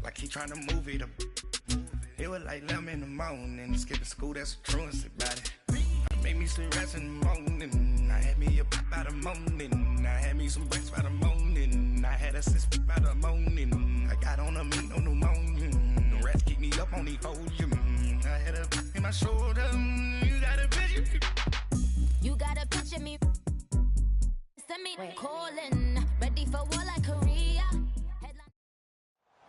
like he trying to move it up. It was like 11 in the morning, skipping school, that's a truancy about it. I made me some rest in the morning, I had me a pop by the morning, I had me some breaks by the morning, I had a six by the morning, I got on a meat, no pneumonia, the rats keep me up on the podium, I had a in my shoulder, you got a picture me. You got a picture me, send me calling, ready for war like Korea.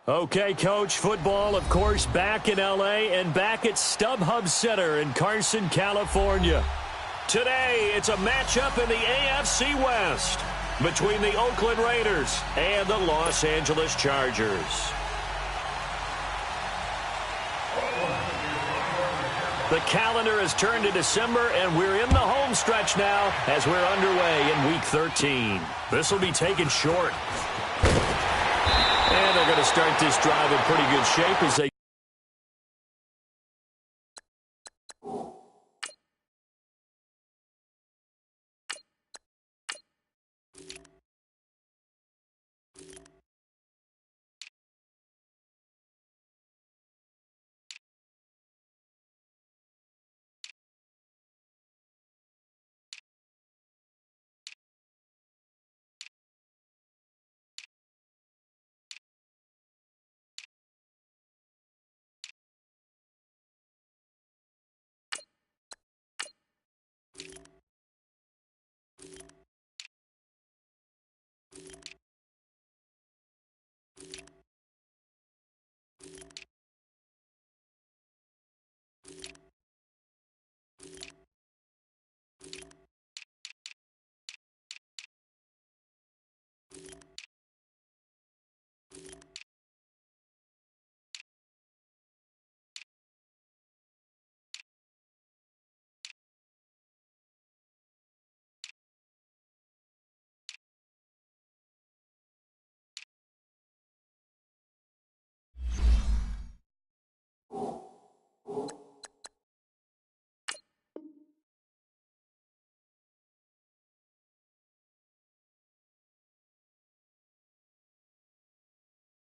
Okay, Coach, football, of course, back in L.A. and back at StubHub Center in Carson, California. Today, it's a matchup in the AFC West between the Oakland Raiders and the Los Angeles Chargers. The calendar has turned to December, and we're in the home stretch now as we're underway in Week 13. This will be taken short. And they're going to start this drive in pretty good shape as they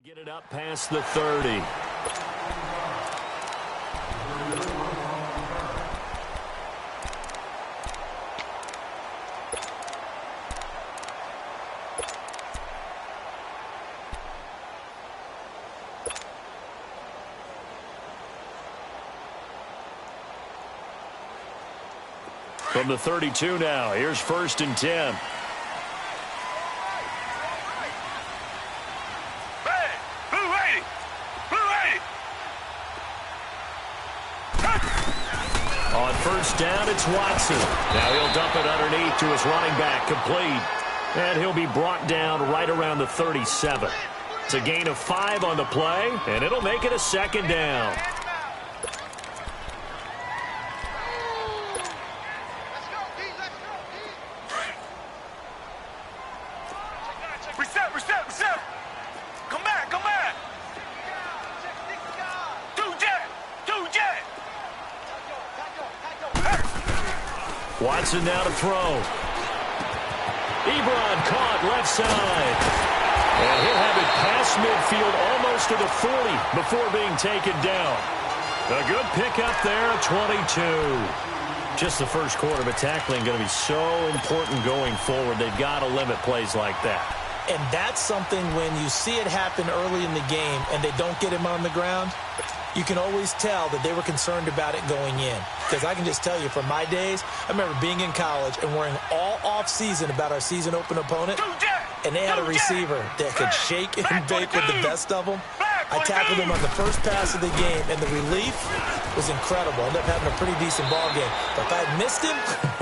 get it up past the 30. From the 32 now, here's 1st and 10. On 1st down, it's Watson. Now he'll dump it underneath to his running back, complete. And he'll be brought down right around the 37. It's a gain of 5 on the play, and it'll make it a 2nd down. Watson now to throw. Ebron caught left side. And he'll have it past midfield almost to the 40 before being taken down. A good pickup there at 22. Just the first quarter, but tackling going to be so important going forward. They've got to limit plays like that. And that's something when you see it happen early in the game and they don't get him on the ground, you can always tell that they were concerned about it going in. Because I can just tell you, from my days, I remember being in college and worrying all off-season about our season open opponent, and they had a receiver that could shake and bake with the best of them. I tackled him on the first pass of the game, and the relief was incredible. I ended up having a pretty decent ball game. But if I had missed him,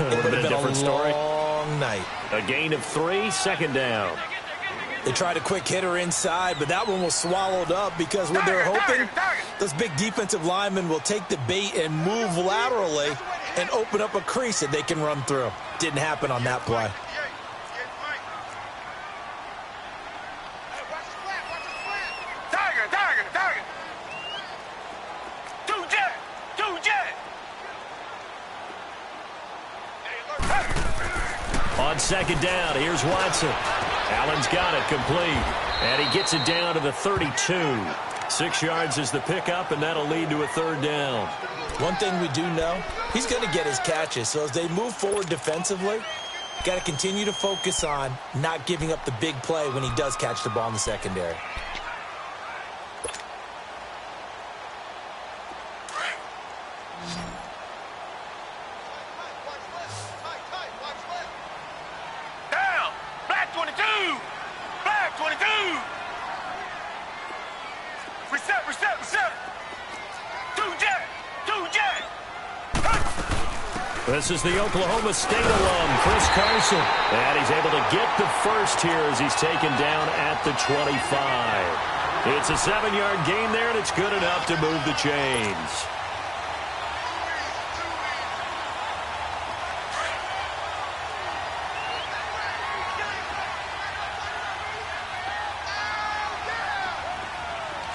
it would have been a long night. A gain of 3, 2nd down. They tried a quick hitter inside, but that one was swallowed up because what they're hoping, those big defensive linemen will take the bait and move laterally and open up a crease that they can run through. Didn't happen on that play. On 2nd down, here's Watson. Allen's got it complete. And he gets it down to the 32. 6 yards is the pickup, and that'll lead to a third down. One thing we do know, he's going to get his catches. So as they move forward defensively, got to continue to focus on not giving up the big play when he does catch the ball in the secondary. Down! Black 22! Black 22! Reset, reset, reset! Two-jet! Two-jet! This is the Oklahoma State alum, Chris Carson. And he's able to get the first here as he's taken down at the 25. It's a 7-yard gain there, and it's good enough to move the chains.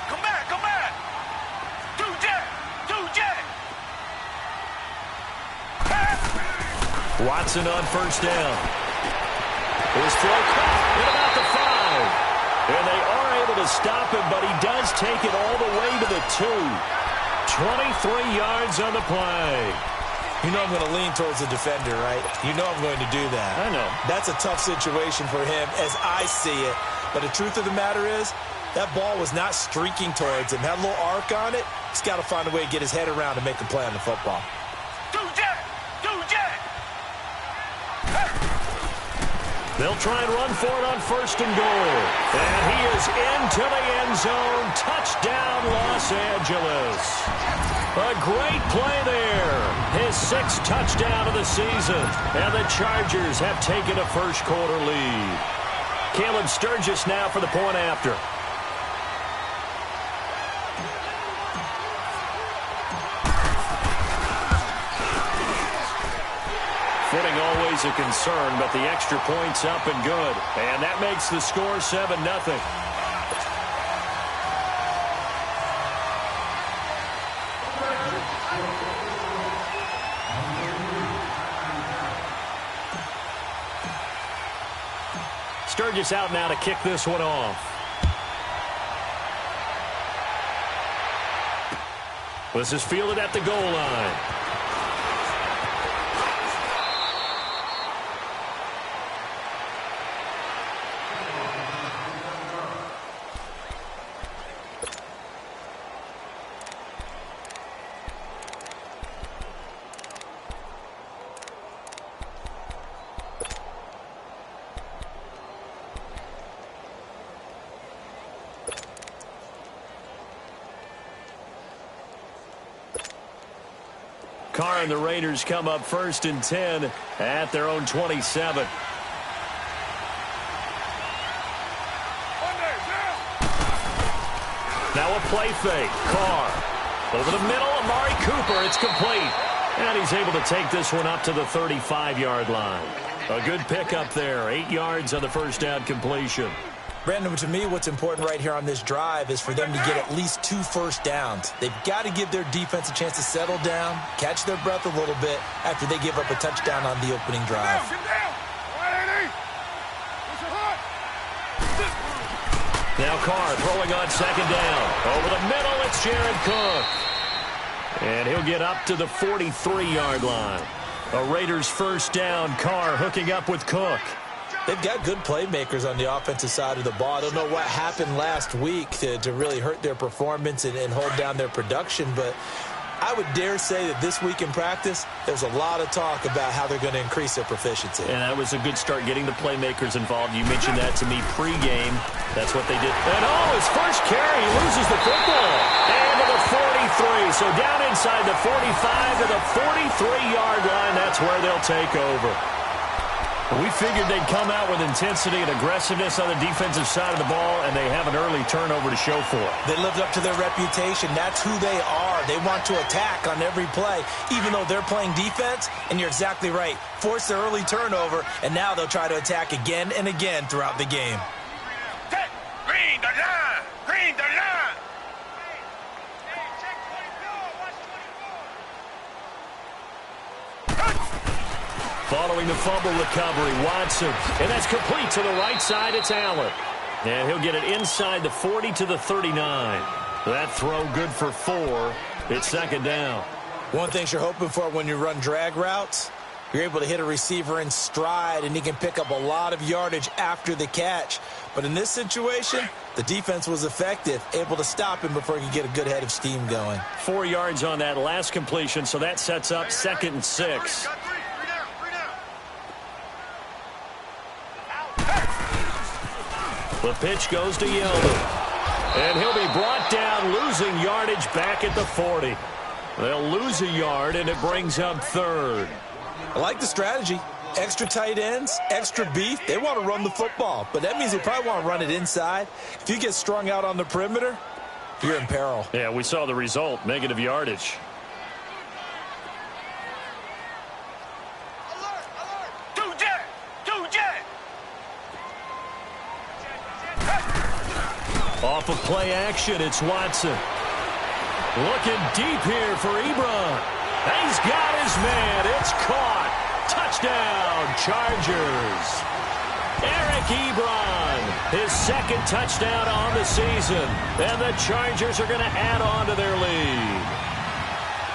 Come back, come back! Two-jet! Two-jet! Watson on first down. His throw caught at about the 5. And they are able to stop him, but he does take it all the way to the 2. 23 yards on the play. You know I'm going to lean towards the defender, right? You know I'm going to do that. I know. That's a tough situation for him as I see it. But the truth of the matter is, that ball was not streaking towards him. Had a little arc on it. He's got to find a way to get his head around and make a play on the football. Two-jet! Two-jet! They'll try and run for it on first and goal. And he is into the end zone. Touchdown, Los Angeles. A great play there. His 6th touchdown of the season. And the Chargers have taken a first-quarter lead. Caleb Sturgis now for the point after. Footing always a concern, but the extra point's up and good. And that makes the score 7-0. Sturgis out now to kick this one off. This is fielded at the goal line. Carr and the Raiders come up 1st and 10 at their own 27. Now a play fake. Carr over the middle. Amari Cooper. It's complete. And he's able to take this one up to the 35-yard line. A good pickup there. 8 yards on the first down completion. Brandon, to me, what's important right here on this drive is for them to get at least 2 first downs. They've got to give their defense a chance to settle down, catch their breath a little bit after they give up a touchdown on the opening drive. Now Carr throwing on second down. Over the middle, it's Jared Cook. And he'll get up to the 43-yard line. A Raiders first down. Carr hooking up with Cook. They've got good playmakers on the offensive side of the ball. I don't know what happened last week to really hurt their performance and hold down their production, but I would dare say that this week in practice, there's a lot of talk about how they're going to increase their proficiency. And that was a good start, getting the playmakers involved. You mentioned that to me pregame. That's what they did. And his first carry, he loses the football. And to the 43. So down inside the 45 to the 43-yard line. That's where they'll take over. We figured they'd come out with intensity and aggressiveness on the defensive side of the ball, and they have an early turnover to show for it. They lived up to their reputation. That's who they are. They want to attack on every play, even though they're playing defense. And you're exactly right. Force their early turnover, and now they'll try to attack again and again throughout the game. Green the line! Green the line! Following the fumble recovery, Watson. And that's complete to the right side. It's Allen. And he'll get it inside the 40 to the 39. That throw good for 4. It's second down. One thing you're hoping for when you run drag routes, you're able to hit a receiver in stride, and he can pick up a lot of yardage after the catch. But in this situation, the defense was effective, able to stop him before he could get a good head of steam going. 4 yards on that last completion, so that sets up 2nd and 6. The pitch goes to Yeldon. And he'll be brought down, losing yardage back at the 40. They'll lose a yard, and it brings up 3rd. I like the strategy. Extra tight ends, extra beef. They want to run the football, but that means they probably want to run it inside. If you get strung out on the perimeter, you're in peril. Yeah, we saw the result, negative yardage. Off of play action, it's Watson. Looking deep here for Ebron. He's got his man. It's caught. Touchdown, Chargers. Eric Ebron, his 2nd touchdown on the season. And the Chargers are going to add on to their lead.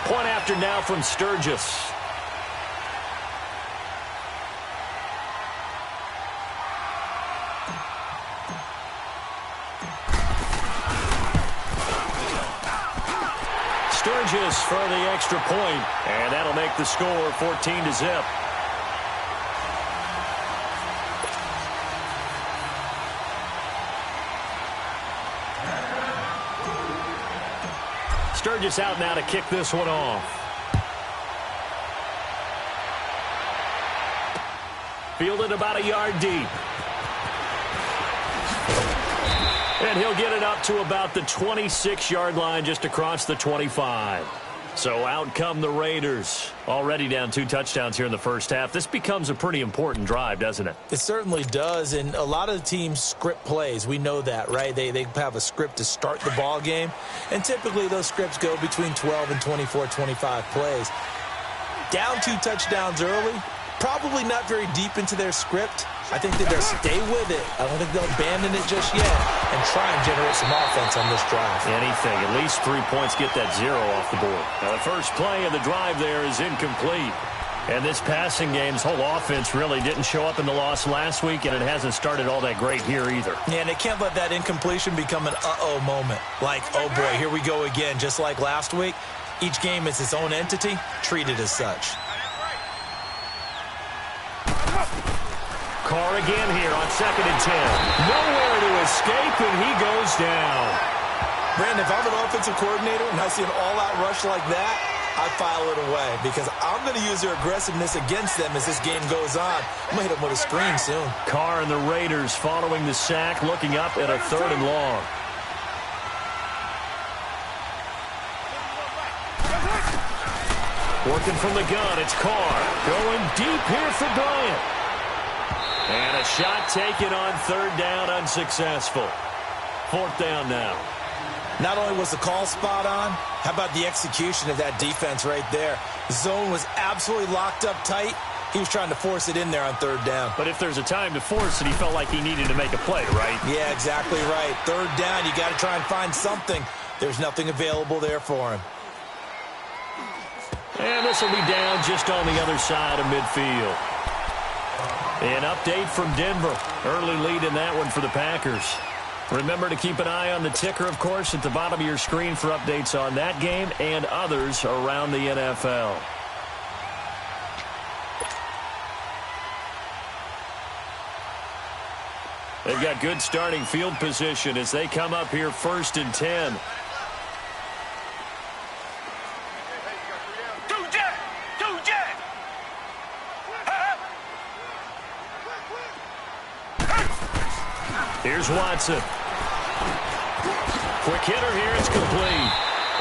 Point after now from Sturgis. Sturgis for the extra point, and that'll make the score 14-0. Sturgis out now to kick this one off. Fielded about a yard deep. And he'll get it up to about the 26-yard line, just across the 25. So out come the Raiders. Already down 2 touchdowns here in the first half. This becomes a pretty important drive, doesn't it? It certainly does, and a lot of the teams script plays. We know that, right? They have a script to start the ball game, and typically those scripts go between 12 and 24, 25 plays. Down 2 touchdowns early, probably not very deep into their script. I think that they'll stay with it. I don't think they'll abandon it just yet and try and generate some offense on this drive. Anything. At least 3 points, get that 0 off the board. Now, the first play of the drive there is incomplete. And this passing game's whole offense really didn't show up in the loss last week, and it hasn't started all that great here either. Yeah, and they can't let that incompletion become an uh-oh moment. Like, oh boy, here we go again. Just like last week, each game is its own entity, treated as such. Carr again here on 2nd and 10. Nowhere to escape, and he goes down. Brandon, if I'm an offensive coordinator and I see an all-out rush like that, I file it away because I'm going to use their aggressiveness against them as this game goes on. I'm going to hit them with a screen soon. Carr and the Raiders following the sack, looking up at a 3rd and long. Working from the gun, it's Carr. Going deep here for Bryant. And a shot taken on 3rd down, unsuccessful. 4th down now. Not only was the call spot on, how about the execution of that defense right there? The zone was absolutely locked up tight. He was trying to force it in there on 3rd down. But if there's a time to force it, he felt like he needed to make a play, right? Yeah, exactly right. 3rd down, you got to try and find something. There's nothing available there for him. And this will be down just on the other side of midfield. An update from Denver. Early lead in that one for the Packers. Remember to keep an eye on the ticker, of course, at the bottom of your screen for updates on that game and others around the NFL. They've got good starting field position as they come up here 1st and 10. Here's Watson. Quick hitter here. It's complete.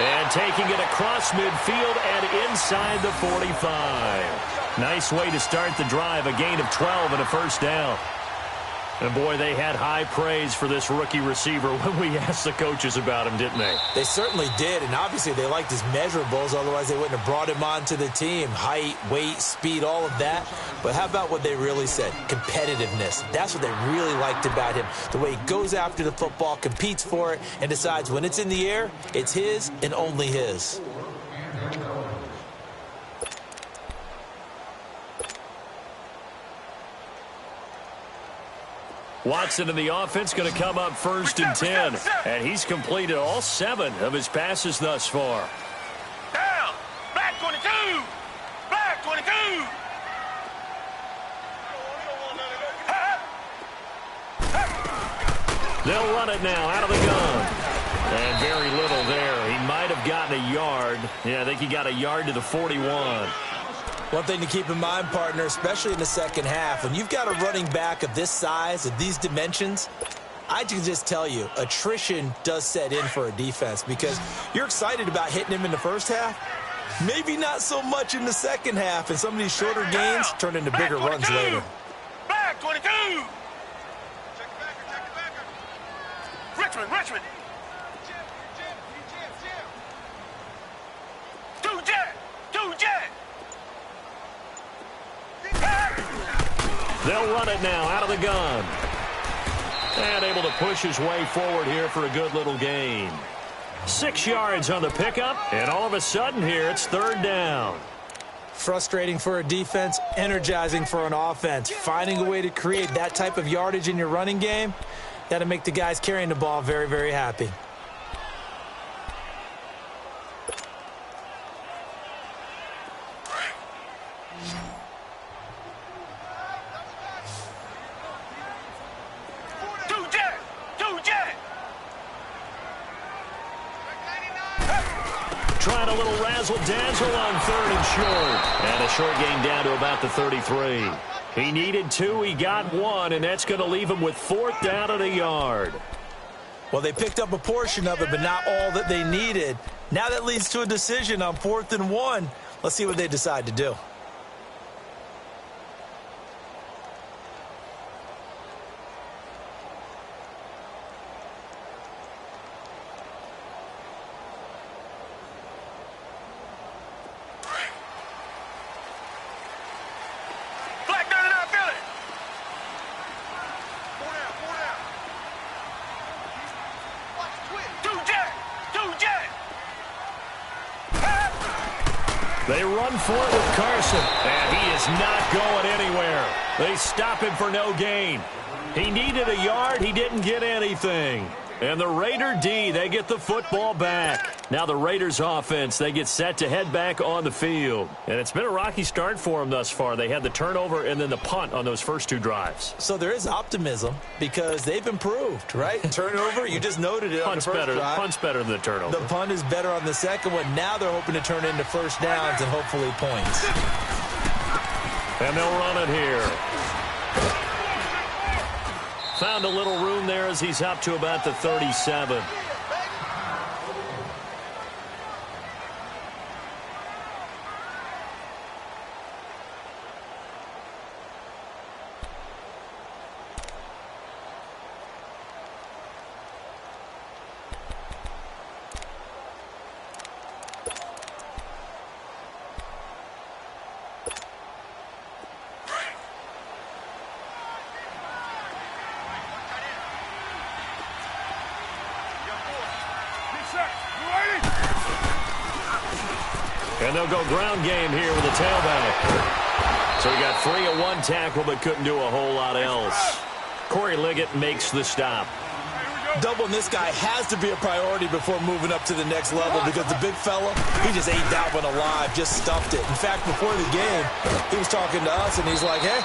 And taking it across midfield and inside the 45. Nice way to start the drive. A gain of 12 and a 1st down. And, boy, they had high praise for this rookie receiver when we asked the coaches about him, didn't they? They certainly did, and obviously they liked his measurables. Otherwise, they wouldn't have brought him onto the team. Height, weight, speed, all of that. But how about what they really said? Competitiveness. That's what they really liked about him. The way he goes after the football, competes for it, and decides when it's in the air, it's his and only his. Watson in the offense going to come up first and 10. And he's completed all 7 of his passes thus far. Down! Black 22! Black 22! They'll run it now out of the gun. And very little there. He might have gotten a yard. Yeah, I think he got a yard to the 41. One thing to keep in mind, partner, especially in the second half, when you've got a running back of this size, of these dimensions, I can just tell you, attrition does set in for a defense because you're excited about hitting him in the first half. Maybe not so much in the second half, and some of these shorter gains turn into bigger runs later. Black 22! Richmond! Two jet! They'll run it now out of the gun. And able to push his way forward here for a good little gain. 6 yards on the pickup, and all of a sudden here it's 3rd down. Frustrating for a defense, energizing for an offense. Finding a way to create that type of yardage in your running game, that'll make the guys carrying the ball very, very happy. Trying a little razzle-dazzle on 3rd and short. And a short gain down to about the 33. He needed 2, he got 1, and that's going to leave him with 4th down and a yard. Well, they picked up a portion of it, but not all that they needed. Now that leads to a decision on 4th and 1. Let's see what they decide to do. They run for it with Carson, and he is not going anywhere. They stop him for no gain. He needed a yard. He didn't get anything. And the Raider D, they get the football back. Now the Raiders offense, they get set to head back on the field. And it's been a rocky start for them thus far. They had the turnover and then the punt on those first 2 drives. So there is optimism because they've improved, right? Turnover, you just noted it on the first drive. Punt's better than the turnover. The punt is better on the second one. Now they're hoping to turn into first downs and hopefully points. And they'll run it here. Found a little room there as he's up to about the 37. And they'll go ground game here with a tailback. So he got free of 1 tackle but couldn't do a whole lot else. Corey Liggett makes the stop. Doubling this guy has to be a priority before moving up to the next level because the big fella, he just ate that one alive, just stuffed it. In fact, before the game, he was talking to us, and he's like, hey,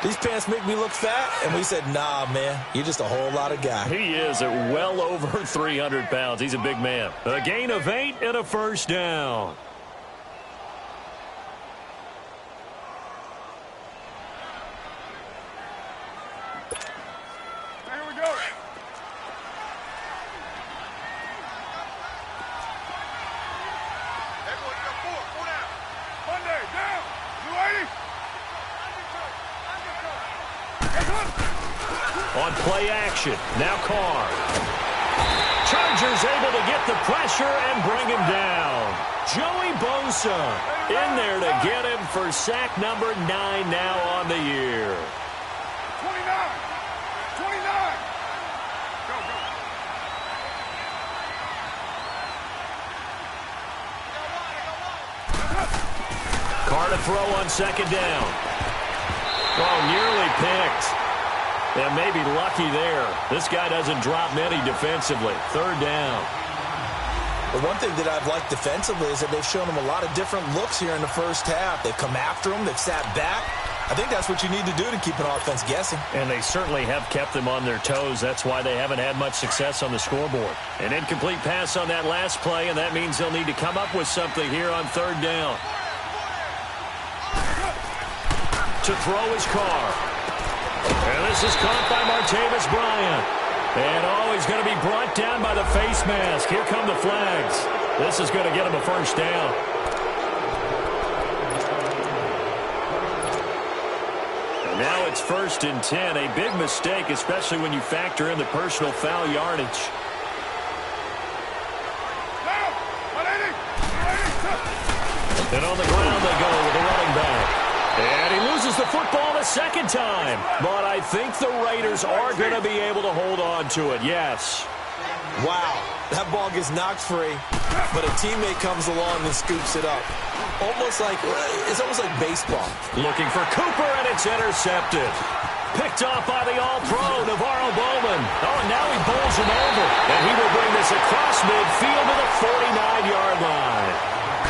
these pants make me look fat? And we said, nah, man, you're just a whole lot of guy. He is at well over 300 pounds. He's a big man. A gain of 8 and a first down. On play action, now Carr. Chargers able to get the pressure and bring him down. Joey Bosa in there to get him for sack number 9 now on the year. 29. Go. Carr to throw on second down. Oh, nearly picked. Yeah, maybe lucky there. This guy doesn't drop many defensively. Third down. The one thing that I've liked defensively is that they've shown him a lot of different looks here in the first half. They've come after him. They've sat back. I think that's what you need to do to keep an offense guessing. And they certainly have kept them on their toes. That's why they haven't had much success on the scoreboard. An incomplete pass on that last play, and that means they'll need to come up with something here on third down. To throw his Carr. And this is caught by Martavis Bryant. And he's going to be brought down by the face mask. Here come the flags. This is going to get him a first down. And now it's 1st and 10. A big mistake, especially when you factor in the personal foul yardage. And on the ground they go with the running back. And he loses the football the second time. But I think the Raiders are going to be able to hold on to it, yes. Wow, that ball gets knocked free, but a teammate comes along and scoops it up. It's almost like baseball. Looking for Cooper, and it's intercepted. Picked off by the all-pro, Navarro Bowman. Oh, and now he bowls him over. And he will bring this across midfield to the 49-yard line.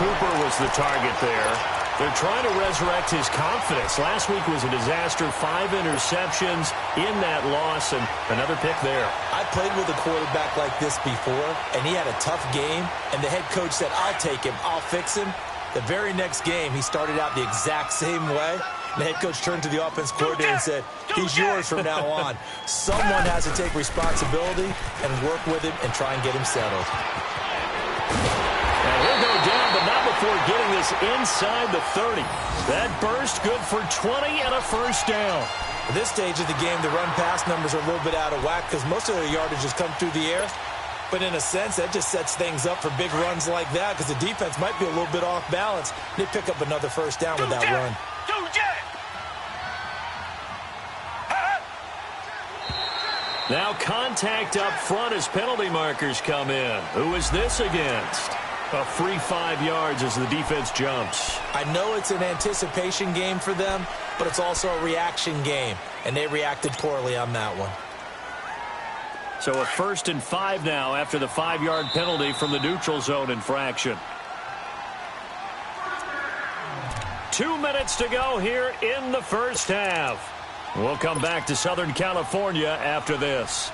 Cooper was the target there. They're trying to resurrect his confidence. Last week was a disaster. 5 interceptions in that loss, and another pick there. I played with a quarterback like this before, and he had a tough game, and the head coach said, I'll take him, I'll fix him. The very next game, he started out the exact same way. The head coach turned to the offense coordinator and said, he's yours from now on. Someone has to take responsibility and work with him and try and get him settled. And he'll go down, but not before getting this inside the 30. That burst good for 20 and a first down. At this stage of the game, the run-pass numbers are a little bit out of whack because most of their yardage has come through the air. But in a sense, that just sets things up for big runs like that because the defense might be a little bit off balance. They pick up another first down with that run. Now contact up front as penalty markers come in. Who is this against? A free 5 yards as the defense jumps. I know it's an anticipation game for them, but it's also a reaction game, and they reacted poorly on that one. So a 1st and 5 now after the 5-yard penalty from the neutral zone infraction. 2 minutes to go here in the first half. We'll come back to Southern California after this.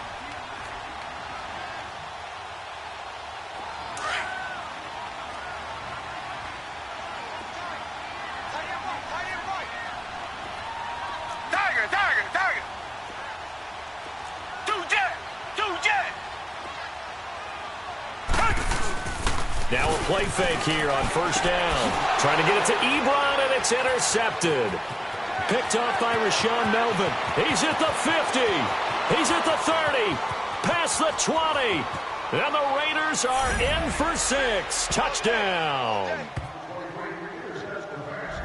Now a play fake here on first down. Trying to get it to Ebron, and it's intercepted. Picked off by Rashawn Melvin. He's at the 50. He's at the 30. Past the 20. And the Raiders are in for 6. Touchdown.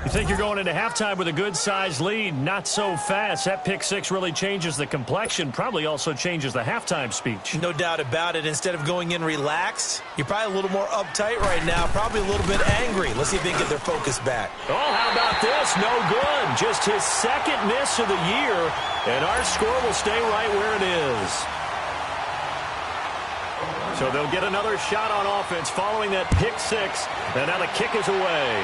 You think you're going into halftime with a good-sized lead. Not so fast. That pick 6 really changes the complexion. Probably also changes the halftime speech. No doubt about it. Instead of going in relaxed, you're probably a little more uptight right now. Probably a little bit angry. Let's see if they can get their focus back. Oh, how about this? No good. Just his second miss of the year. And our score will stay right where it is. So they'll get another shot on offense following that pick 6. And now the kick is away.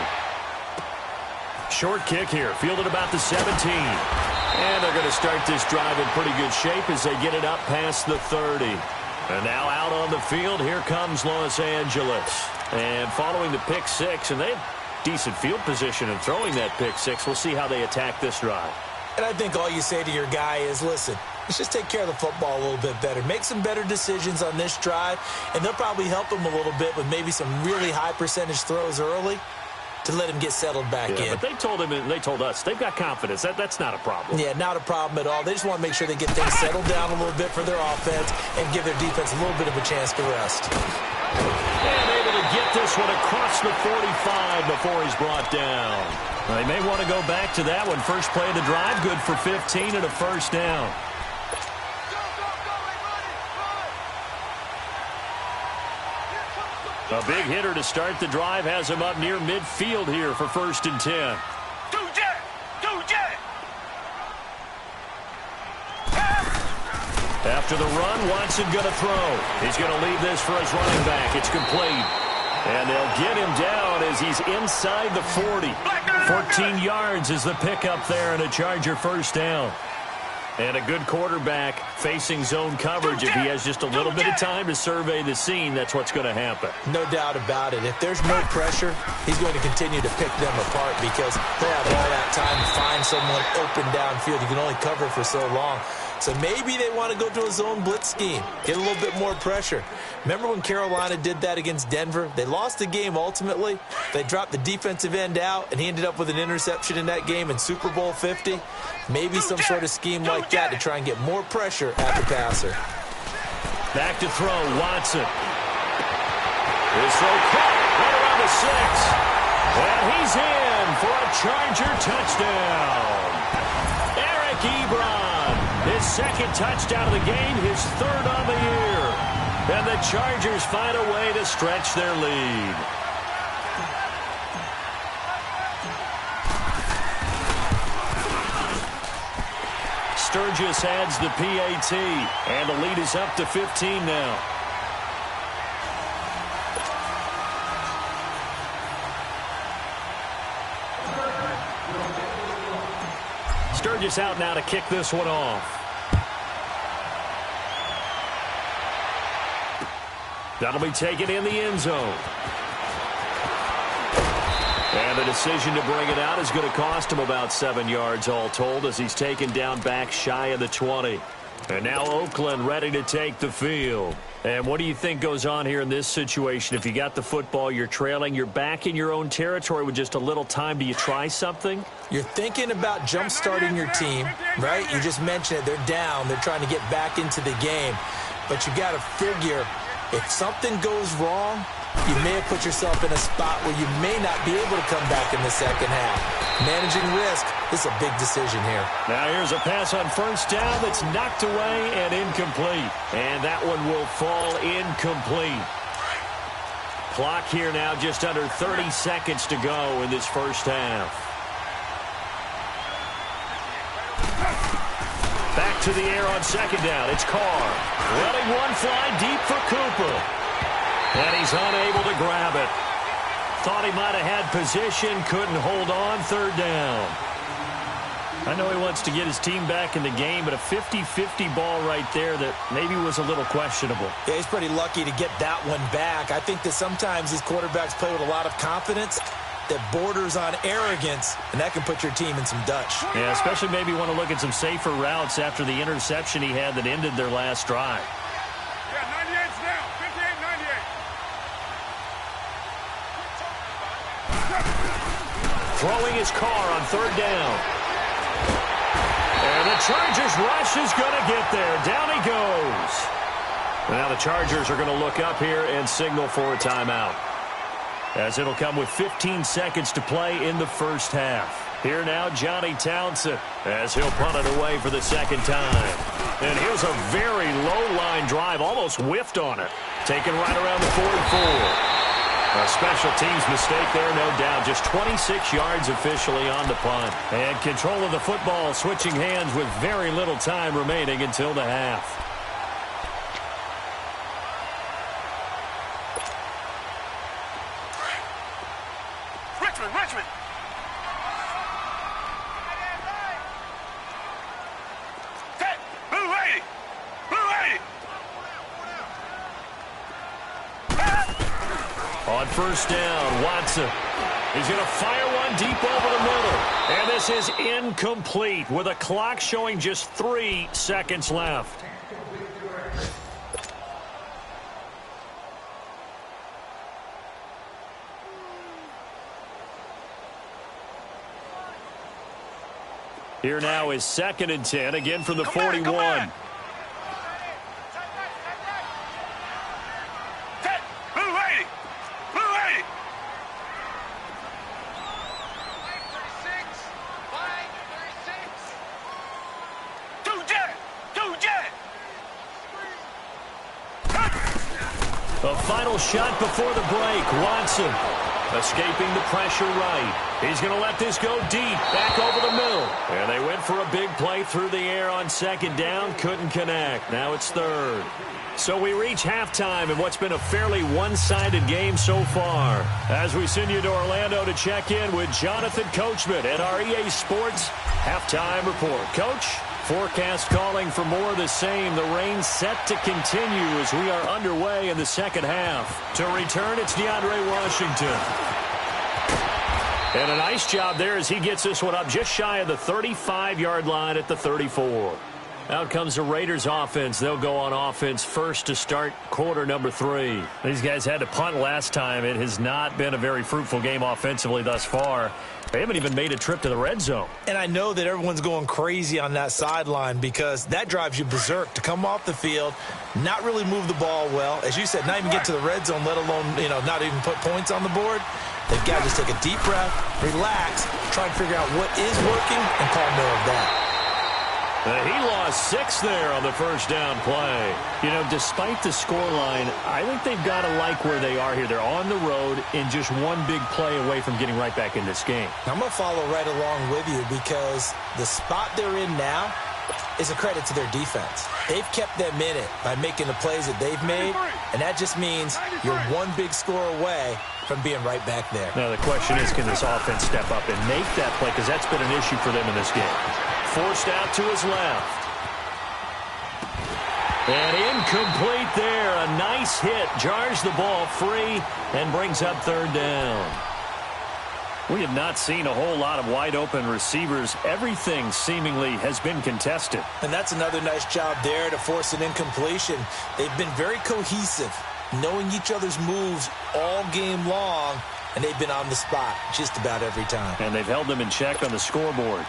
Short kick here, fielded about the 17. And they're going to start this drive in pretty good shape as they get it up past the 30. And now out on the field, here comes Los Angeles. And following the pick 6, and they have decent field position in throwing that pick 6. We'll see how they attack this drive. And I think all you say to your guy is, listen, let's just take care of the football a little bit better. Make some better decisions on this drive, and they'll probably help them a little bit with maybe some really high percentage throws early. to let him get settled back in. But they told us they've got confidence. That's not a problem. Yeah, not a problem at all. They just want to make sure they get things settled down a little bit for their offense and give their defense a little bit of a chance to rest. And able to get this one across the 45 before he's brought down. Well, they may want to go back to that one. First play of the drive, good for 15 and a first down. A big hitter to start the drive has him up near midfield here for 1st and 10. After the run, Watson going to throw. He's going to leave this for his running back. It's complete. And they'll get him down as he's inside the 40. 14 yards is the pickup there and a Charger first down. And a good quarterback facing zone coverage. If he has just a little bit of time to survey the scene, that's what's going to happen. No doubt about it. If there's no pressure, he's going to continue to pick them apart because he'll have all that time to find someone open downfield. You can only cover for so long. So maybe they want to go to a zone blitz scheme, get a little bit more pressure. Remember when Carolina did that against Denver? They lost the game ultimately. They dropped the defensive end out, and he ended up with an interception in that game in Super Bowl 50. Maybe some sort of scheme like that to try and get more pressure at the passer. Back to throw, Watson. His throw caught right around the 6. And he's in for a Charger touchdown. Eric Ebron. His second touchdown of the game, his 3rd on the year. And the Chargers find a way to stretch their lead. Sturgis adds the PAT, and the lead is up to 15 now. Sturgis out now to kick this one off. That'll be taken in the end zone. And the decision to bring it out is going to cost him about 7 yards all told as he's taken down back shy of the 20. And now Oakland ready to take the field. And what do you think goes on here in this situation? If you got the football, you're trailing, you're back in your own territory with just a little time. Do you try something? You're thinking about jump-starting your team, right? You just mentioned it. They're down. They're trying to get back into the game. But you got to figure if something goes wrong, you may have put yourself in a spot where you may not be able to come back in the second half. Managing risk is a big decision here. Now here's a pass on first down that's knocked away and incomplete. And that one will fall incomplete. Clock here now just under 30 seconds to go in this first half. Back to the air on second down. It's Carr. Letting one fly deep for Cooper. And he's unable to grab it. Thought he might have had position, couldn't hold on, 3rd down. I know he wants to get his team back in the game, but a 50-50 ball right there that maybe was a little questionable. Yeah, he's pretty lucky to get that one back. I think that sometimes these quarterbacks play with a lot of confidence that borders on arrogance, and that can put your team in some Dutch. Yeah, especially maybe want to look at some safer routes after the interception he had that ended their last drive. Throwing his Carr on 3rd down. And the Chargers rush is going to get there. Down he goes. And now the Chargers are going to look up here and signal for a timeout, as it'll come with 15 seconds to play in the first half. Here now, Johnny Townsend, as he'll punt it away for the 2nd time. And here's a very low-line drive, almost whiffed on it. Taken right around the 44. A special teams mistake there, no doubt. Just 26 yards officially on the punt. And control of the football switching hands with very little time remaining until the half. Richmond. Blue 80. On first down, Watson. He's going to fire one deep over the middle. And this is incomplete with a clock showing just 3 seconds left. Here now is 2nd and 10, again from the 41. A final shot before the break. Watson escaping the pressure right. He's going to let this go deep, back over the middle. And they went for a big play through the air on 2nd down. Couldn't connect. Now it's 3rd. So we reach halftime in what's been a fairly one-sided game so far. As we send you to Orlando to check in with Jonathan Coachman at our EA Sports Halftime Report. Coach? Forecast calling for more of the same. The rain set to continue as we are underway in the second half. To return, it's DeAndre Washington. And a nice job there as he gets this one up just shy of the 35-yard line at the 34. Out comes the Raiders offense. They'll go on offense first to start quarter number 3. These guys had to punt last time. It has not been a very fruitful game offensively thus far. They haven't even made a trip to the red zone. And I know that everyone's going crazy on that sideline because that drives you berserk to come off the field, not really move the ball well. As you said, not even get to the red zone, let alone, not even put points on the board. They've got to just take a deep breath, relax, try and figure out what is working, and call more of that. He lost 6 there on the first down play. Despite the scoreline, I think they've got to like where they are here. They're on the road and just one big play away from getting right back in this game. I'm going to follow right along with you because the spot they're in now is a credit to their defense. They've kept them in it by making the plays that they've made, and that just means you're one big score away from being right back there. Now the question is, can this offense step up and make that play? Because that's been an issue for them in this game. Forced out to his left. And incomplete there. A nice hit. Jars the ball free and brings up 3rd down. We have not seen a whole lot of wide-open receivers. Everything seemingly has been contested. And that's another nice job there to force an incompletion. They've been very cohesive, knowing each other's moves all game long, and they've been on the spot just about every time. And they've held them in check on the scoreboard.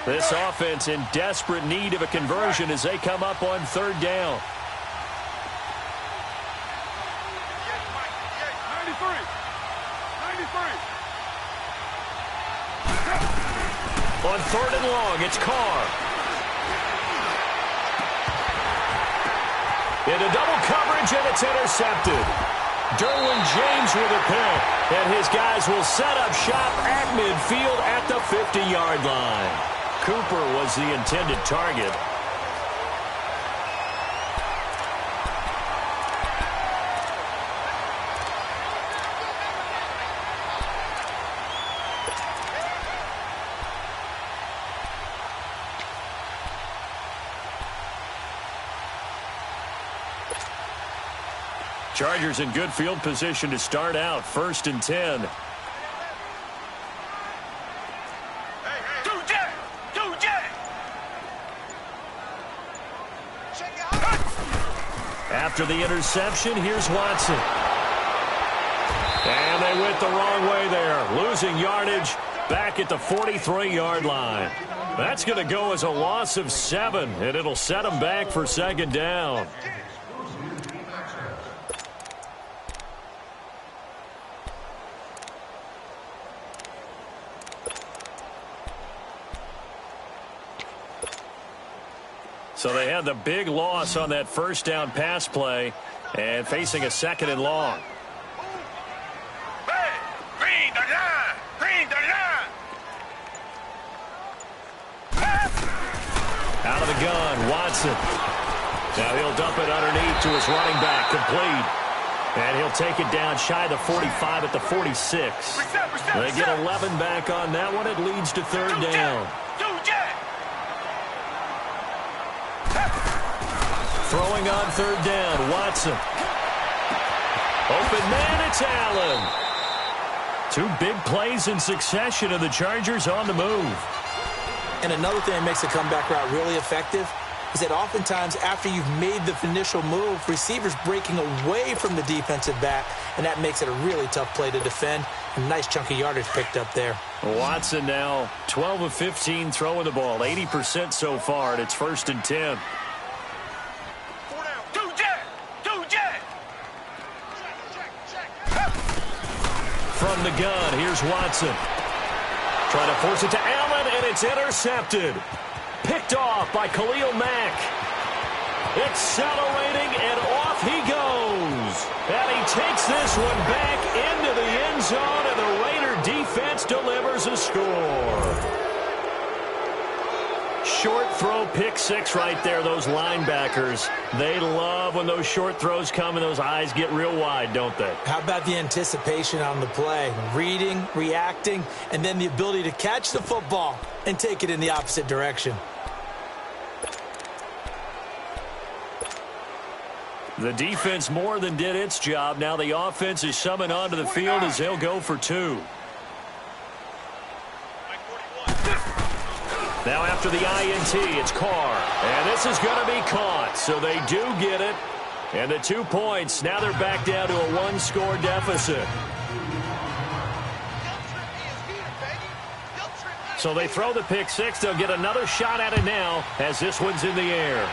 This offense in desperate need of a conversion as they come up on 3rd down. 93. On 3rd and long, it's Carr. Into double coverage, and it's intercepted. Derwin James with a pick, and his guys will set up shop at midfield at the 50-yard line. Cooper was the intended target. Chargers in good field position to start out. 1st and 10. After the interception, here's Watson. And they went the wrong way there. Losing yardage back at the 43-yard line. That's going to go as a loss of 7, and it'll set them back for 2nd down. So they had the big loss on that 1st down pass play and facing a 2nd and long. Out of the gun, Watson. Now he'll dump it underneath to his running back, complete. And he'll take it down shy of the 45 at the 46. They get 11 back on that one. It leads to 3rd down. Throwing on 3rd down, Watson. Open man, it's Allen. 2 big plays in succession, and the Chargers on the move. And another thing that makes the comeback route really effective is that oftentimes after you've made the initial move, receivers breaking away from the defensive back, and that makes it a really tough play to defend. A nice chunk of yardage picked up there. Watson now 12 of 15 throwing the ball, 80% so far, and it's 1st and 10. From the gun, here's Watson. Trying to force it to Allen, and it's intercepted. Picked off by Khalil Mack. Accelerating, and off he goes. And he takes this one back into the end zone, and the Raider defense delivers a score. Short throw, pick six right there. Those linebackers, they love when those short throws come and those eyes get real wide, don't they? How about the anticipation on the play? Reading, reacting, and then the ability to catch the football and take it in the opposite direction. The defense more than did its job. Now the offense is summoned onto the field as they'll go for 2. Now after the INT, it's Carr. And this is going to be caught. So they do get it. And the 2 points. Now they're back down to a 1-score deficit. So they throw the pick six. They'll get another shot at it now as this one's in the air.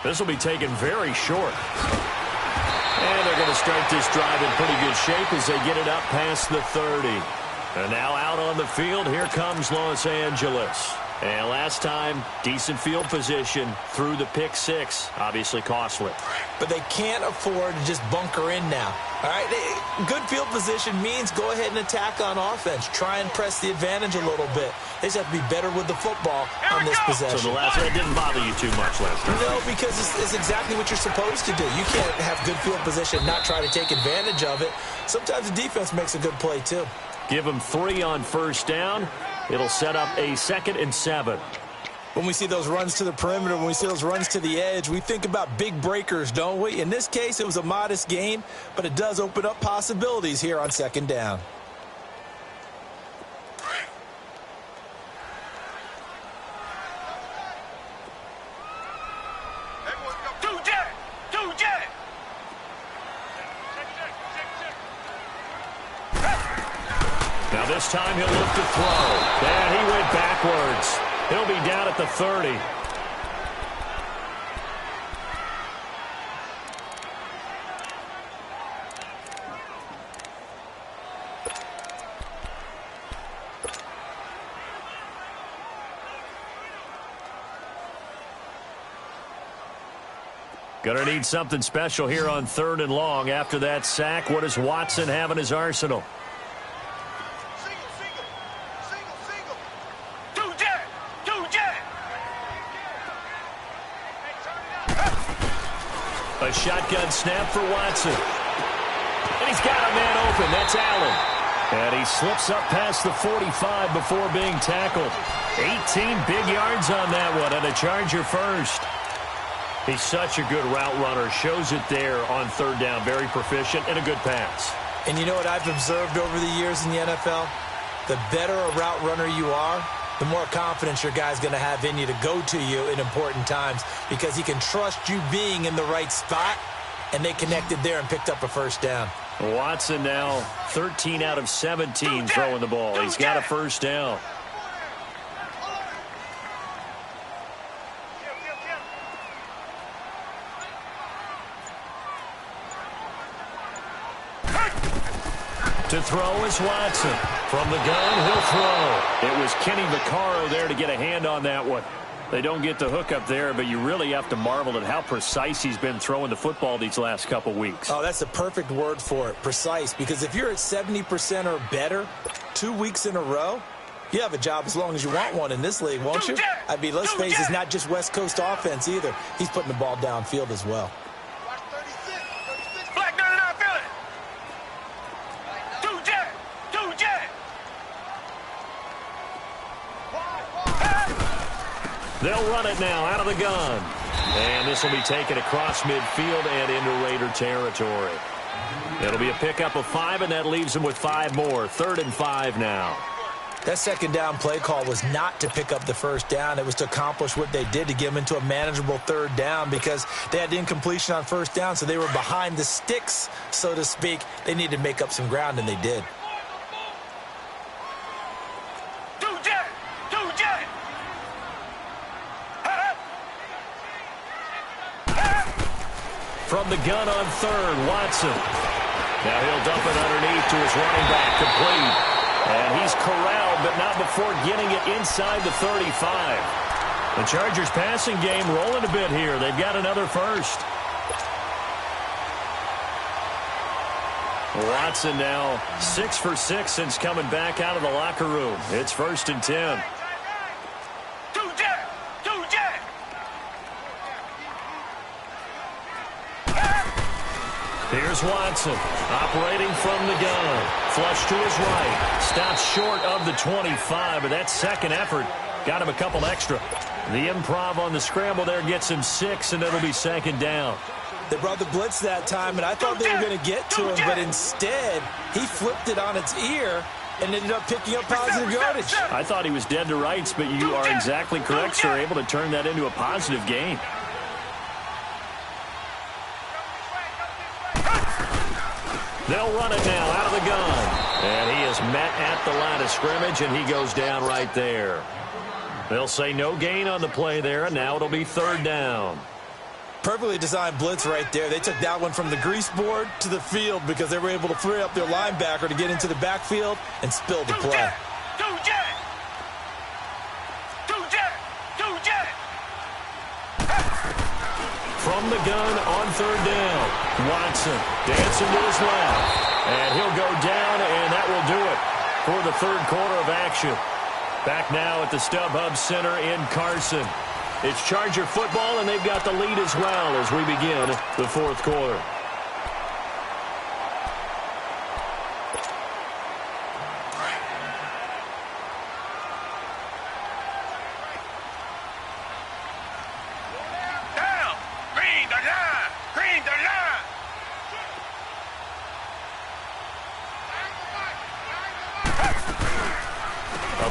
This will be taken very short. And they're going to start this drive in pretty good shape as they get it up past the 30. And now out on the field, here comes Los Angeles. And last time, decent field position through the pick six. Obviously costly. But they can't afford to just bunker in now. All right, good field position means go ahead and attack on offense. Try and press the advantage a little bit. They just have to be better with the football on this possession. So the last one didn't bother you too much last time? No, because it's exactly what you're supposed to do. You can't have good field position, not try to take advantage of it. Sometimes the defense makes a good play too. Give them 3 on first down. It'll set up a 2nd and 7. When we see those runs to the perimeter, when we see those runs to the edge, we think about big breakers, don't we? In this case, it was a modest gain, but it does open up possibilities here on 2nd down. Now this time he'll look to throw. And he went backwards. He'll be down at the 30. Gonna need something special here on 3rd and long. After that sack, what does Watson have in his arsenal? A shotgun snap for Watson. And he's got a man open. That's Allen. And he slips up past the 45 before being tackled. 18 big yards on that one, and a Charger first. He's such a good route runner. Shows it there on 3rd down. Very proficient and a good pass. And you know what I've observed over the years in the NFL? The better a route runner you are, the more confidence your guy's going to have in you to go to you in important times because he can trust you being in the right spot, and they connected there and picked up a first down. Watson now 13 out of 17 throwing the ball. He's got a first down. To throw is Watson. From the gun, he'll throw. It was Kenny Vaccaro there to get a hand on that one. They don't get the hook up there, but you really have to marvel at how precise he's been throwing the football these last couple weeks. Oh, that's the perfect word for it, precise, because if you're at 70% or better 2 weeks in a row, you have a job as long as you want one in this league, won't you? I mean, let's face it, it's not just West Coast offense either. He's putting the ball downfield as well. They'll run it now out of the gun. And this will be taken across midfield and into Raider territory. It'll be a pickup of 5, and that leaves them with 5 more. 3rd and 5 now. That second down play call was not to pick up the first down. It was to accomplish what they did, to get them into a manageable third down, because they had incompletion on first down, so they were behind the sticks, so to speak. They needed to make up some ground, and they did. From the gun on third, Watson. Now he'll dump it underneath to his running back, complete. And he's corralled, but not before getting it inside the 35. The Chargers passing game rolling a bit here. They've got another first. Watson now 6 for 6 since coming back out of the locker room. It's 1st and 10. Here's Watson, operating from the gun. Flush to his right. Stops short of the 25, but that second effort got him a couple extra. The improv on the scramble there gets him 6, and it'll be 2nd down. They brought the blitz that time, and I thought they were going to get to him, but instead, he flipped it on its ear and ended up picking up positive yardage. I thought he was dead to rights, but you are exactly correct, sir. Able to turn that into a positive gain. They'll run it now out of the gun. And he is met at the line of scrimmage, and he goes down right there. They'll say no gain on the play there, and now it'll be 3rd down. Perfectly designed blitz right there. They took that one from the grease board to the field because they were able to free up their linebacker to get into the backfield and spill the play. From the gun on 3rd down. Watson dancing to his left. And he'll go down, and that will do it for the 3rd quarter of action. Back now at the StubHub Center in Carson. It's Charger football, and they've got the lead as well as we begin the 4th quarter.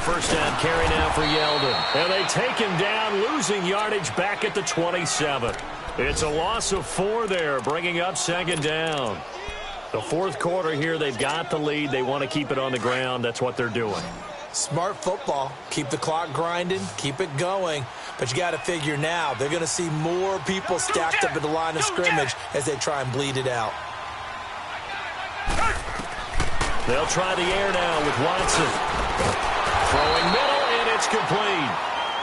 First down carry now for Yeldon. And they take him down, losing yardage back at the 27. It's a loss of 4 there, bringing up 2nd down. The 4th quarter here, they've got the lead. They want to keep it on the ground. That's what they're doing. Smart football. Keep the clock grinding, keep it going. But you got to figure now, they're going to see more people stacked up at the line of scrimmage as they try and bleed it out. They'll try the air now with Watson. Throwing middle, and it's complete.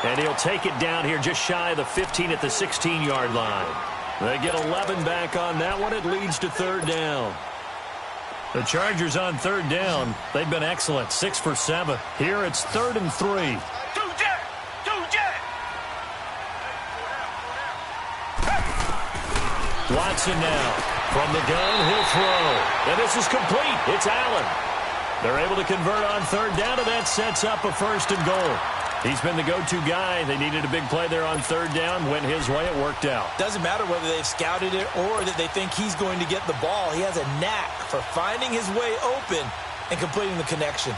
And he'll take it down here just shy of the 15 at the 16-yard line. They get 11 back on that one. It leads to 3rd down. The Chargers on 3rd down. They've been excellent, 6 for 7. Here it's 3rd and 3. Watson now. From the gun, he'll throw. And this is complete. It's Allen. They're able to convert on 3rd down, and that sets up a 1st and goal. He's been the go-to guy. They needed a big play there on 3rd down. Went his way. It worked out. Doesn't matter whether they've scouted it or that they think he's going to get the ball. He has a knack for finding his way open and completing the connection.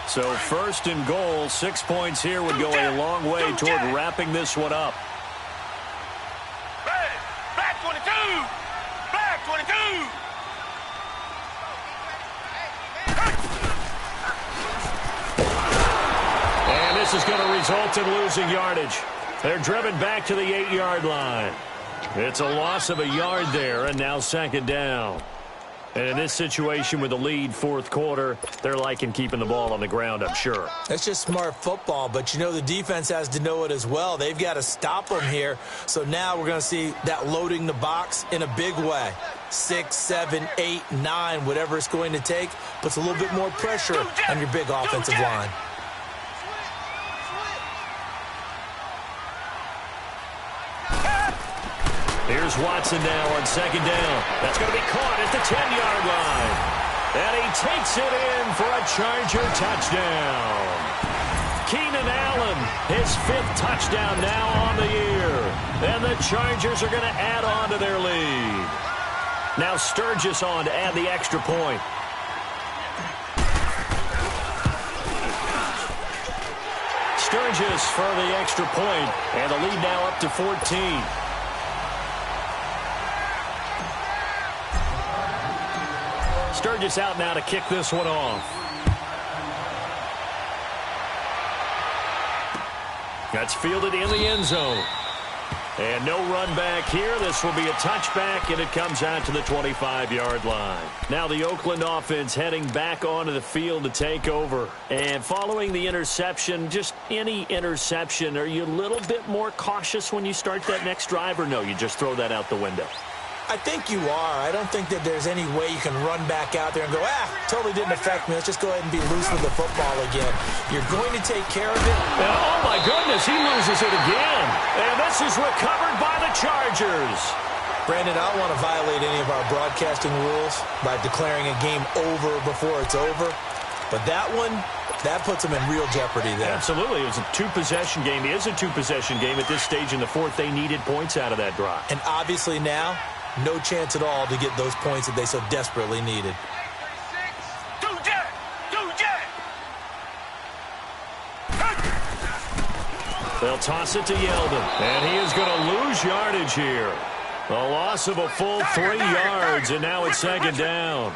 So 1st and goal, 6 points here would go a long way toward wrapping this one up. Black 22! Black 22! And this is going to result in losing yardage. They're driven back to the 8-yard line. It's a loss of a yard there, and now 2nd down. And in this situation with the lead 4th quarter, they're liking keeping the ball on the ground, I'm sure. That's just smart football, but you know the defense has to know it as well. They've got to stop them here. So now we're going to see that loading the box in a big way. 6, 7, 8, 9, whatever it's going to take, puts a little bit more pressure on your big offensive line. Here's Watson now on 2nd down. That's going to be caught at the 10-yard line. And he takes it in for a Charger touchdown. Keenan Allen, his 5th touchdown now on the year. And the Chargers are going to add on to their lead. Now Sturgis on to add the extra point. Sturgis for the extra point, and the lead now up to 14. Sturgis out now to kick this one off. That's fielded in the end zone. And no run back here. This will be a touchback, and it comes out to the 25-yard line. Now the Oakland offense heading back onto the field to take over. And following the interception, just any interception, are you a little bit more cautious when you start that next drive, or no, you just throw that out the window? I think you are. I don't think that there's any way you can run back out there and go, totally didn't affect me. Let's just go ahead and be loose with the football again. You're going to take care of it. And oh, my goodness, he loses it again. And this is recovered by the Chargers. Brandon, I don't want to violate any of our broadcasting rules by declaring a game over before it's over. But that one, that puts them in real jeopardy there. Absolutely. It was a two-possession game. It is a two-possession game at this stage in the fourth. They needed points out of that drive. And obviously now, no chance at all to get those points that they so desperately needed. They'll toss it to Yeldon. And he is going to lose yardage here. A loss of a full 3 yards, and now it's second down.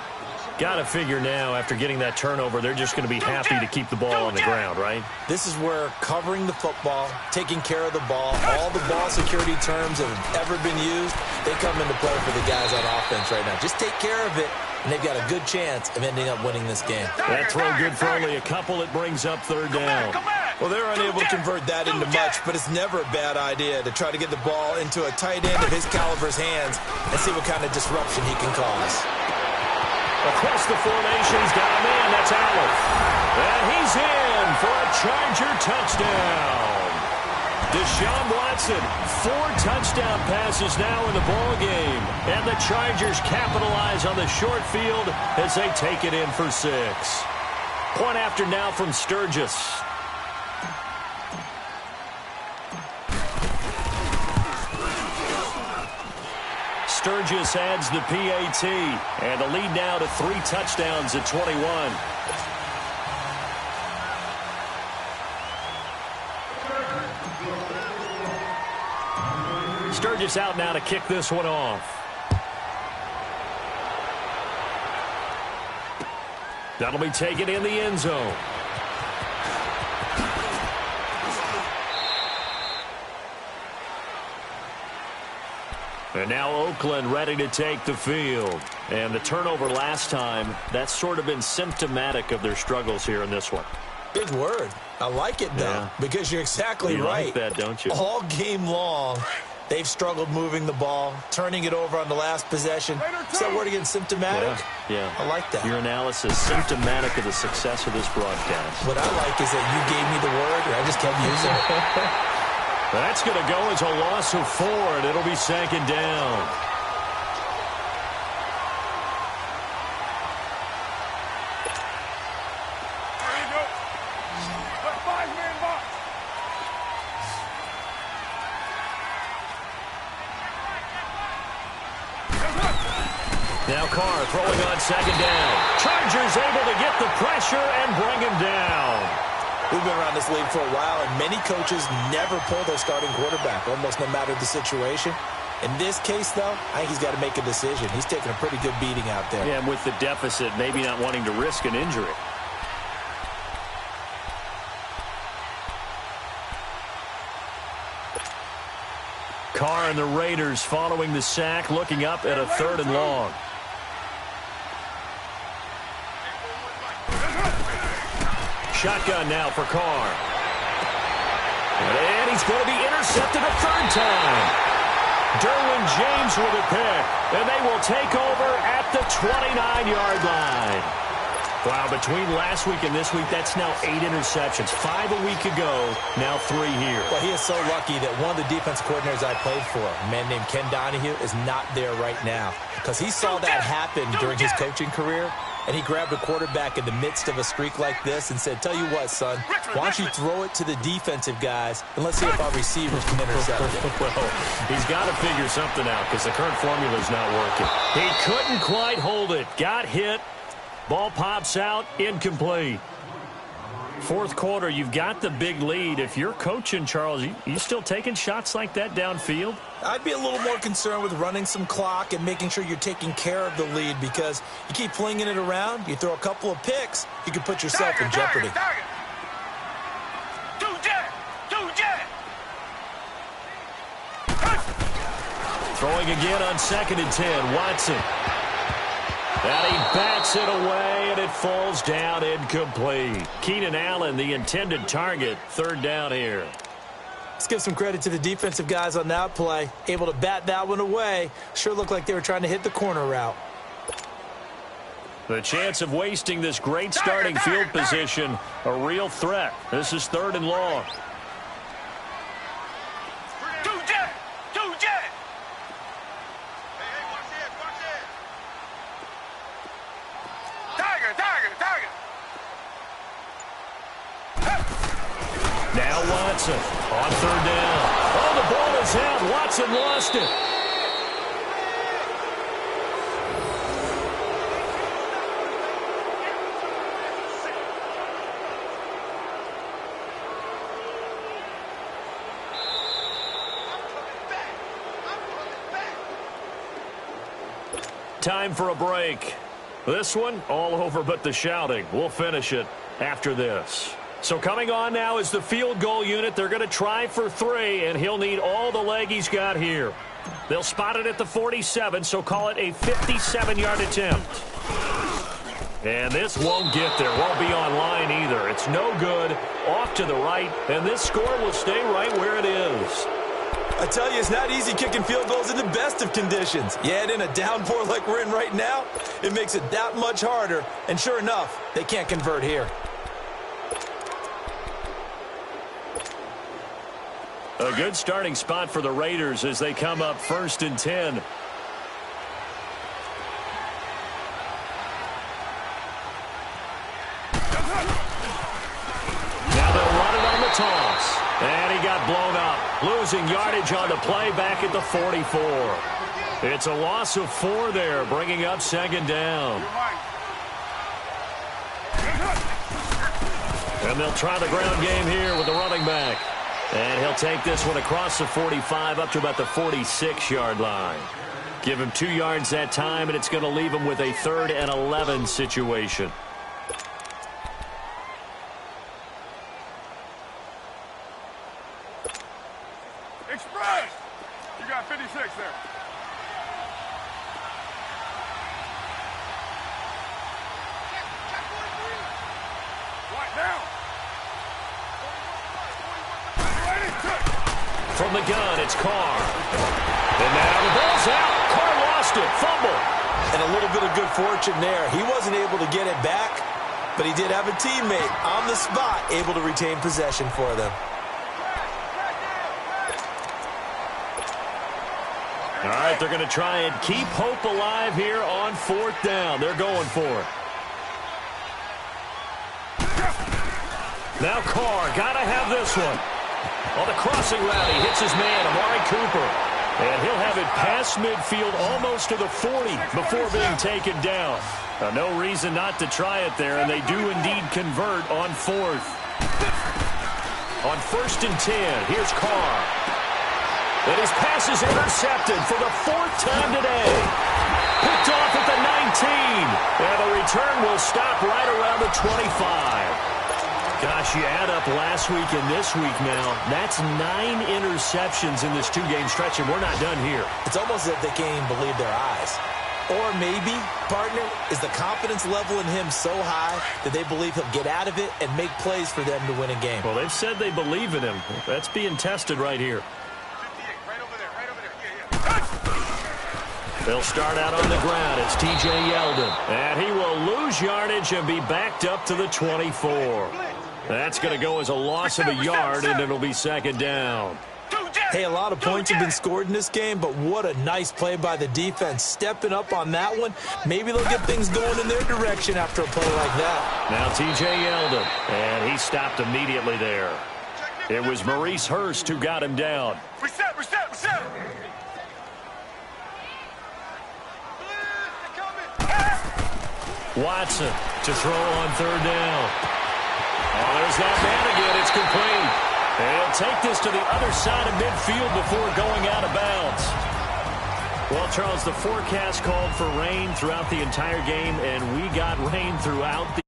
Got to figure now, after getting that turnover, they're just going to be happy to keep the ball on the ground, right? This is where covering the football, taking care of the ball, all the ball security terms that have ever been used, they come into play for the guys on offense right now. Just take care of it, and they've got a good chance of ending up winning this game. That throw good for only a couple. It brings up third down. Well, they're unable to convert that into much, but it's never a bad idea to try to get the ball into a tight end of his caliber's hands and see what kind of disruption he can cause. Across the formation, he's got a man. That's Allen. And he's in for a Charger touchdown. Deshaun Watson, 4 touchdown passes now in the ball game. And the Chargers capitalize on the short field as they take it in for 6. Point after now from Sturgis. Sturgis adds the PAT, and the lead now to 3 touchdowns at 21. Sturgis out now to kick this one off. That'll be taken in the end zone. And now Oakland ready to take the field. And the turnover last time, that's sort of been symptomatic of their struggles here in this one. Big word. I like it, though, because you're exactly right. You like that, don't you? All game long, they've struggled moving the ball, turning it over on the last possession. Is that word again, symptomatic? Yeah. I like that. Your analysis, symptomatic of the success of this broadcast. What I like is that you gave me the word, and I just kept using it. That's going to go as a loss of 4, and it'll be second down. Now Carr throwing on second down. Chargers able to get the pressure and bring him down. We've been around this league for a while, and many coaches never pull their starting quarterback, almost no matter the situation. In this case, though, I think he's got to make a decision. He's taking a pretty good beating out there. Yeah, and with the deficit, maybe not wanting to risk an injury. Carr and the Raiders following the sack, looking up at a 3rd and long. Shotgun now for Carr. And he's going to be intercepted a 3rd time. Derwin James with a pick. And they will take over at the 29-yard line. Wow, between last week and this week, that's now 8 interceptions. 5 a week ago, now 3 here. Well, he is so lucky that one of the defense coordinators I played for, a man named Ken Donahue, is not there right now. Because he saw that happen during his coaching career. And he grabbed a quarterback in the midst of a streak like this and said, tell you what, son, why don't you throw it to the defensive guys, and let's see if our receivers can intercept it. Well, he's got to figure something out because the current formula is not working. He couldn't quite hold it. Got hit. Ball pops out. Incomplete. Fourth quarter, you've got the big lead. If you're coaching, Charles, you still taking shots like that downfield? I'd be a little more concerned with running some clock and making sure you're taking care of the lead, because you keep flinging it around, you throw a couple of picks, you can put yourself in jeopardy. Throwing again on 2nd and 10, Watson. And he bats it away, and it falls down incomplete. Keenan Allen, the intended target, 3rd down here. Let's give some credit to the defensive guys on that play. Able to bat that one away. Sure looked like they were trying to hit the corner route. The chance of wasting this great starting field position, a real threat. This is 3rd and long. Now Watson on 3rd down. Oh, the ball is out. Watson lost it. Time for a break. This one, all over but the shouting. We'll finish it after this. So coming on now is the field goal unit. They're going to try for 3, and he'll need all the leg he's got here. They'll spot it at the 47, so call it a 57-yard attempt. And this won't get there. Won't be on line either. It's no good. Off to the right, and this score will stay right where it is. I tell you, it's not easy kicking field goals in the best of conditions. Yet in a downpour like we're in right now, it makes it that much harder. And sure enough, they can't convert here. A good starting spot for the Raiders as they come up 1st and 10. Now they'll run it on the toss. And he got blown up. Losing yardage on the play back at the 44. It's a loss of 4 there, bringing up 2nd down. And they'll try the ground game here with the running back. And he'll take this one across the 45 up to about the 46-yard line. Give him 2 yards that time, and it's going to leave him with a 3rd and 11 situation. Express! You got 56 there. Right down. From the gun, it's Carr. And now the ball's out. Carr lost it. Fumble. And a little bit of good fortune there. He wasn't able to get it back, but he did have a teammate on the spot able to retain possession for them. All right, they're going to try and keep hope alive here on 4th down. They're going for it. Now Carr, got to have this one. On the crossing route, he hits his man, Amari Cooper. And he'll have it past midfield almost to the 40 before being taken down. Now, no reason not to try it there, and they do indeed convert on 4th. On 1st and 10, here's Carr. And his pass is intercepted for the 4th time today. Picked off at the 19. And the return will stop right around the 25. Gosh, you add up last week and this week now. That's 9 interceptions in this 2-game stretch, and we're not done here. It's almost as if they can't even believe their eyes. Or maybe, partner, is the confidence level in him so high that they believe he'll get out of it and make plays for them to win a game. Well, they've said they believe in him. That's being tested right here. They'll start out on the ground. It's T.J. Yeldon. And he will lose yardage and be backed up to the 24. That's going to go as a loss of a yard, and it'll be 2nd down. Hey, a lot of points have been scored in this game, but what a nice play by the defense. Stepping up on that one. Maybe they'll get things going in their direction after a play like that. Now T.J. Yeldon, and he stopped immediately there. It was Maurice Hurst who got him down. Reset. Watson to throw on 3rd down. Oh, there's that man again. It's complete. And he'll take this to the other side of midfield before going out of bounds. Well, Charles, the forecast called for rain throughout the entire game, and we got rain throughout the